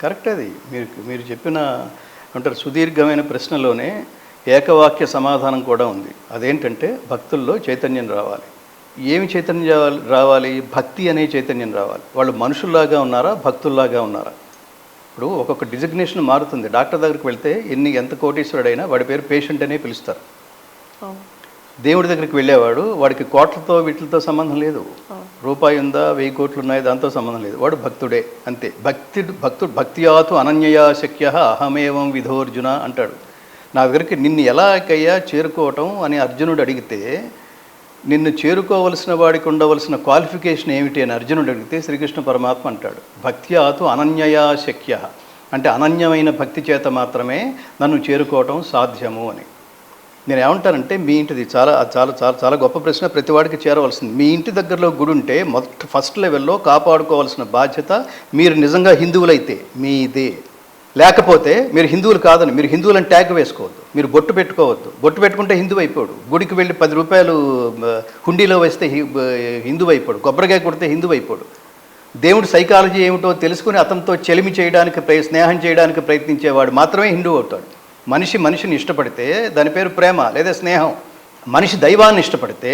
Correct. అది మీరు మీరు చెప్పిన అంటారు సుదీర్ఘమైన ప్రశ్నలోనే ఏకవాక్య సమాధానం కూడా ఉంది. అదేంటంటే భక్తుల్లో చైతన్యం రావాలి. ఏమి చైతన్యం రావాలి? భక్తి అనే చైతన్యం రావాలి. వాళ్ళు మనుషుల్లాగా ఉన్నారా, భక్తుల్లాగా ఉన్నారా? ఇప్పుడు ఒక్కొక్క డిజిగ్నేషన్ మారుతుంది. డాక్టర్ దగ్గరికి వెళ్తే ఎంత కోటీశ్వరుడైనా వాడి పేరు పేషెంట్ అనే పిలుస్తారు. దేవుడి దగ్గరికి వెళ్ళేవాడు వాడికి కోట్లతో వీటితో సంబంధం లేదు. రూపాయి ఉందా, 1000 కోట్లు ఉన్నాయి, దాంతో సంబంధం లేదు. వాడు భక్తుడే, అంతే. భక్తుడు భక్తియాతు అనన్యయా శక్య అహమేవం విధోర్జున అంటాడు. నా దగ్గరికి నిన్ను ఎలాగయ్యా చేరుకోవటం అని అర్జునుడు అడిగితే, నిన్ను చేరుకోవలసిన వాడికి ఉండవలసిన క్వాలిఫికేషన్ ఏమిటి అని అర్జునుడు అడిగితే శ్రీకృష్ణ పరమాత్మ అంటాడు, భక్త్యాతు అనన్యయా శక్య, అంటే అనన్యమైన భక్తి చేత మాత్రమే నన్ను చేరుకోవటం సాధ్యము అని. నేను ఏమంటానంటే, మీ ఇంటిది చాలా చాలా చాలా చాలా గొప్ప ప్రశ్న, ప్రతి వాడికి చేరవలసింది. మీ ఇంటి దగ్గరలో గుడి ఉంటే ఫస్ట్ లెవెల్లో కాపాడుకోవాల్సిన బాధ్యత మీరు నిజంగా హిందువులైతే మీదే. లేకపోతే మీరు హిందువులు కాదని, మీరు హిందువులను ట్యాగ్ వేసుకోవద్దు, మీరు బొట్టు పెట్టుకోవద్దు. బొట్టు పెట్టుకుంటే హిందువు అయిపోడు. గుడికి వెళ్ళి 10 రూపాయలు హుండీలో వేస్తే హిందువు అయిపోడు. కొబ్బరికాయ కొడితే హిందువు అయిపోడు. దేవుడి సైకాలజీ ఏమిటో తెలుసుకుని అతనితో చెలిమి చేయడానికి స్నేహం చేయడానికి ప్రయత్నించేవాడు మాత్రమే హిందువు అవుతాడు. మనిషిని ఇష్టపడితే దాని పేరు ప్రేమ లేదా స్నేహం. మనిషి దైవాన్ని ఇష్టపడితే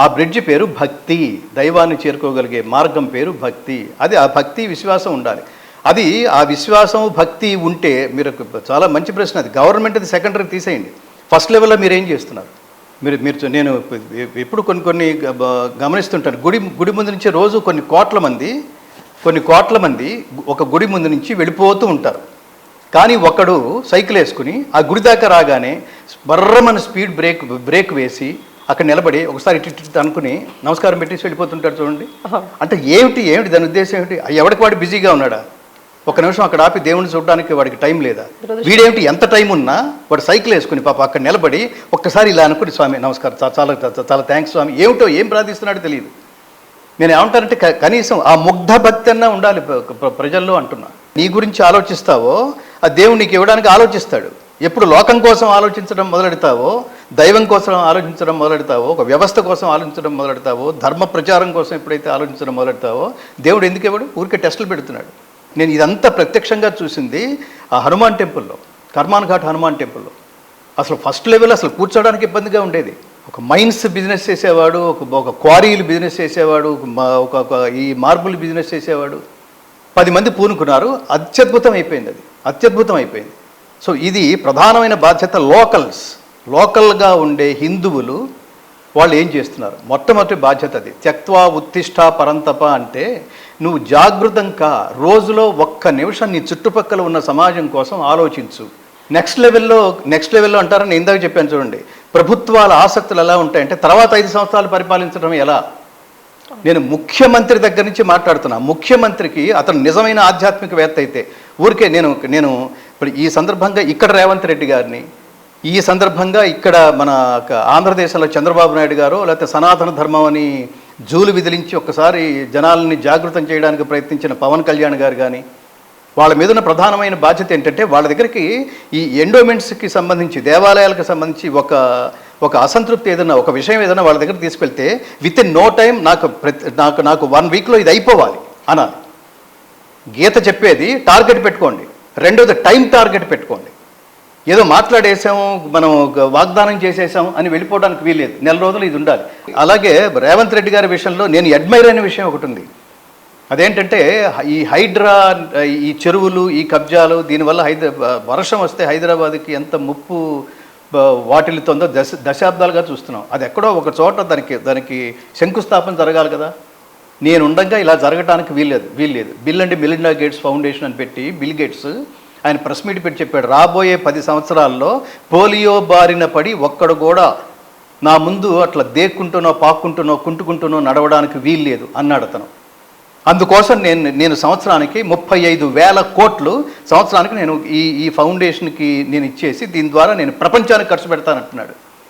ఆ బ్రిడ్జ్ పేరు భక్తి. దైవాన్ని చేరుకోగలిగే మార్గం పేరు భక్తి. అది ఆ భక్తి విశ్వాసం ఉండాలి. అది ఆ విశ్వాసం భక్తి ఉంటే, మీరు చాలా మంచి ప్రశ్న అది. గవర్నమెంట్ అది సెకండరీ తీసేయండి. ఫస్ట్ లెవెల్లో మీరు ఏం చేస్తున్నారు? నేను ఎప్పుడు కొన్ని గమనిస్తుంటాను. గుడి ముందు నుంచి రోజు కొన్ని కోట్ల మంది ఒక గుడి ముందు నుంచి వెళ్ళిపోతూ ఉంటారు. కానీ ఒకడు సైకిల్ వేసుకుని ఆ గుడి దాకా రాగానే బర్రమన స్పీడ్ బ్రేక్ వేసి అక్కడ నిలబడి ఒకసారి ఇటు అనుకుని నమస్కారం పెట్టేసి వెళ్ళిపోతుంటాడు. చూడండి, అంటే ఏమిటి దాని ఉద్దేశం ఏమిటి? ఎవరికి వాడు బిజీగా ఉన్నాడా? ఒక నిమిషం అక్కడ ఆపి దేవుడిని చూడడానికి వాడికి టైం లేదా? వీడేమిటి, ఎంత టైం ఉన్నా వాడు సైకిల్ వేసుకుని పాప అక్కడ నిలబడి ఒక్కసారి ఇలా అనుకుని, స్వామి నమస్కారం, చాలా చాలా థ్యాంక్స్ స్వామి, ఏమిటో ఏం ప్రార్థిస్తున్నాడో తెలియదు. నేను ఏమంటానంటే, కనీసం ఆ ముగ్ధ భక్తి అన్నా ఉండాలి ప్రజల్లో అంటున్నా. నీ గురించి ఆలోచిస్తావో ఆ దేవుడు నీకు ఇవ్వడానికి ఆలోచిస్తాడు. ఎప్పుడు లోకం కోసం ఆలోచించడం మొదలెడతావో, దైవం కోసం ఆలోచించడం మొదలెడతావో, ఒక వ్యవస్థ కోసం ఆలోచించడం మొదలెడతావో, ధర్మ ప్రచారం కోసం ఎప్పుడైతే ఆలోచించడం మొదలెడతావో, దేవుడు ఎందుకు ఇవ్వడు? ఊరికే టెస్టులు పెడుతున్నాడు. నేను ఇదంతా ప్రత్యక్షంగా చూసింది ఆ హనుమాన్ టెంపుల్లో, కర్మాన్ ఘాట్ హనుమాన్ టెంపుల్లో. అసలు ఫస్ట్ లెవెల్ అసలు కూర్చోడానికి ఇబ్బందిగా ఉండేది. ఒక మైన్స్ బిజినెస్ చేసేవాడు, ఒక క్వారీలు బిజినెస్ చేసేవాడు, ఒక ఈ మార్బుల్ బిజినెస్ చేసేవాడు, 10 మంది పూనుకున్నారు. అత్యద్భుతం అయిపోయింది. సో ఇది ప్రధానమైన బాధ్యత. లోకల్గా ఉండే హిందువులు వాళ్ళు ఏం చేస్తున్నారు? మొట్టమొదటి బాధ్యత అది. త్యక్వా ఉత్తిష్ట పరంతప అంటే, నువ్వు జాగృతంగా రోజులో 1 నిమిషం నీ చుట్టుపక్కల ఉన్న సమాజం కోసం ఆలోచించు. నెక్స్ట్ లెవెల్లో అంటారని ఇందాక చెప్పాను చూడండి. ప్రభుత్వాల ఆసక్తులు ఎలా ఉంటాయంటే, తర్వాత 5 సంవత్సరాలు పరిపాలించడం ఎలా? నేను ముఖ్యమంత్రి దగ్గర నుంచి మాట్లాడుతున్నా. ముఖ్యమంత్రికి అతను నిజమైన ఆధ్యాత్మికవేత్త అయితే, ఊరికే నేను ఇప్పుడు ఈ సందర్భంగా ఇక్కడ రేవంత్ రెడ్డి గారిని, ఈ సందర్భంగా ఇక్కడ మన ఆంధ్రదేశంలో చంద్రబాబు నాయుడు గారు, లేకపోతే సనాతన ధర్మం అని జూలు విదిలించి ఒక్కసారి జనాలని జాగృతం చేయడానికి ప్రయత్నించిన పవన్ కళ్యాణ్ గారు కానీ, వాళ్ళ మీద ఉన్న ప్రధానమైన బాధ్యత ఏంటంటే, వాళ్ళ దగ్గరికి ఈ ఎండోమెంట్స్కి సంబంధించి, దేవాలయాలకు సంబంధించి ఒక అసంతృప్తి ఏదైనా, ఒక విషయం ఏదైనా వాళ్ళ దగ్గర తీసుకెళ్తే విత్ ఇన్ నో టైం నాకు 1 వీక్లో ఇది అయిపోవాలి అనాలి. గీత చెప్పేది టార్గెట్ పెట్టుకోండి. రెండోది టైం టార్గెట్ పెట్టుకోండి. ఏదో మాట్లాడేసాము, మనం వాగ్దానం చేసేసాం అని వెళ్ళిపోవడానికి వీల్లేదు. 1 నెల రోజులు ఇది ఉండాలి. అలాగే రేవంత్ రెడ్డి గారి విషయంలో నేను అడ్మైర్ అయిన విషయం ఒకటి ఉంది. అదేంటంటే, ఈ హైడ్రా, ఈ చెరువులు, ఈ కబ్జాలు, దీనివల్ల వర్షం వస్తే హైదరాబాద్కి ఎంత ముప్పు వాటిల్లుతుందో దశాబ్దాలుగా చూస్తున్నాం. అది ఎక్కడో ఒక చోట దానికి శంకుస్థాపన జరగాలి కదా. నేను ఉండగా ఇలా జరగడానికి వీల్లేదు. Bill and Melinda gates foundation అని పెట్టి బిల్ గేట్స్ ఆయన ప్రెస్ మీట్ పెట్టి చెప్పాడు, రాబోయే 10 సంవత్సరాల్లో పోలియో బారిన పడి ఒక్కడు కూడా నా ముందు అట్లా దేక్కుంటునో పాక్కుంటునో కుంటుకుంటునో నడవడానికి వీల్లేదు అన్నాడు అతను. అందుకోసం నేను సంవత్సరానికి 35,000 కోట్లు సంవత్సరానికి నేను ఈ ఫౌండేషన్కి నేను ఇచ్చేసి, దీని ద్వారా నేను ప్రపంచానికి ఖర్చు పెడతానంటున్నాడు.